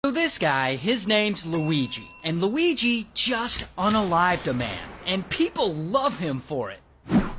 So this guy, his name's Luigi, and Luigi just unalived a man, and people love him for it.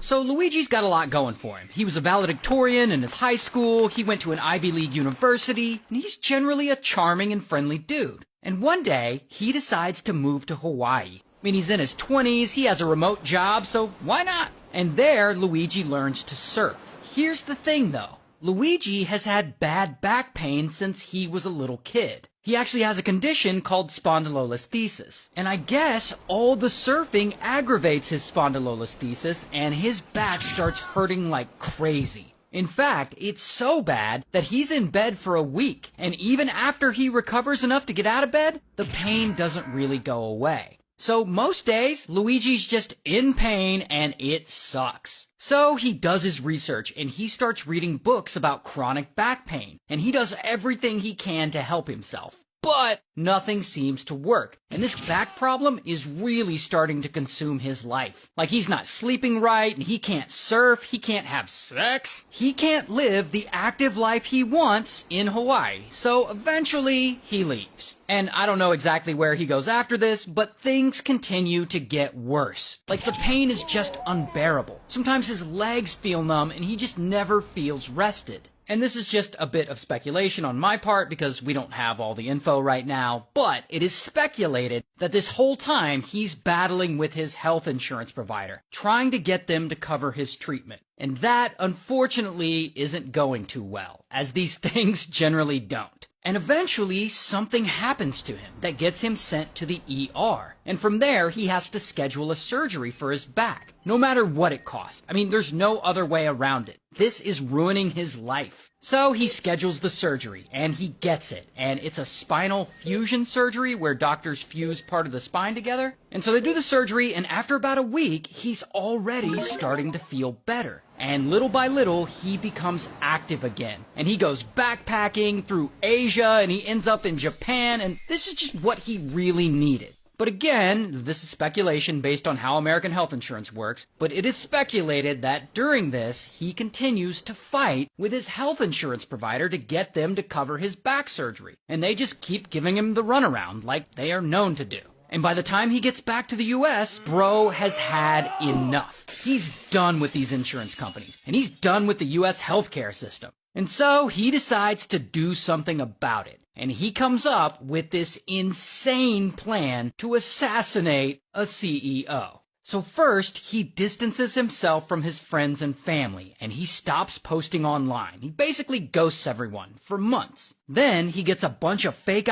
So Luigi's got a lot going for him. He was a valedictorian in his high school, he went to an Ivy League university, and he's generally a charming and friendly dude. And one day, he decides to move to Hawaii. I mean, he's in his 20s, he has a remote job, so why not? And there, Luigi learns to surf. Here's the thing though, Luigi has had bad back pain since he was a little kid. He actually has a condition called spondylolisthesis. And I guess all the surfing aggravates his spondylolisthesis and his back starts hurting like crazy. In fact, it's so bad that he's in bed for a week. And even after he recovers enough to get out of bed, the pain doesn't really go away. So most days, Luigi's just in pain and it sucks. So he does his research and he starts reading books about chronic back pain. And he does everything he can to help himself. But nothing seems to work. And this back problem is really starting to consume his life. Like he's not sleeping right, and he can't surf, he can't have sex. He can't live the active life he wants in Hawaii. So eventually, he leaves. And I don't know exactly where he goes after this, but things continue to get worse. Like the pain is just unbearable. Sometimes his legs feel numb and he just never feels rested. And this is just a bit of speculation on my part because we don't have all the info right now, but it is speculated that this whole time he's battling with his health insurance provider, trying to get them to cover his treatment. And that, unfortunately, isn't going too well, as these things generally don't. And eventually, something happens to him that gets him sent to the ER. And from there, he has to schedule a surgery for his back, no matter what it costs. I mean, there's no other way around it. This is ruining his life. So he schedules the surgery, and he gets it. And it's a spinal fusion surgery where doctors fuse part of the spine together. And so they do the surgery, and after about a week, he's already starting to feel better. And little by little, he becomes active again. And he goes backpacking through Asia, and he ends up in Japan, and this is just what he really needed. But again, this is speculation based on how American health insurance works, but it is speculated that during this, he continues to fight with his health insurance provider to get them to cover his back surgery. And they just keep giving him the runaround like they are known to do. And by the time he gets back to the US, bro has had enough. He's done with these insurance companies, and he's done with the US healthcare system. And so he decides to do something about it. And he comes up with this insane plan to assassinate a CEO. So first, he distances himself from his friends and family, and he stops posting online. He basically ghosts everyone for months. Then he gets a bunch of fake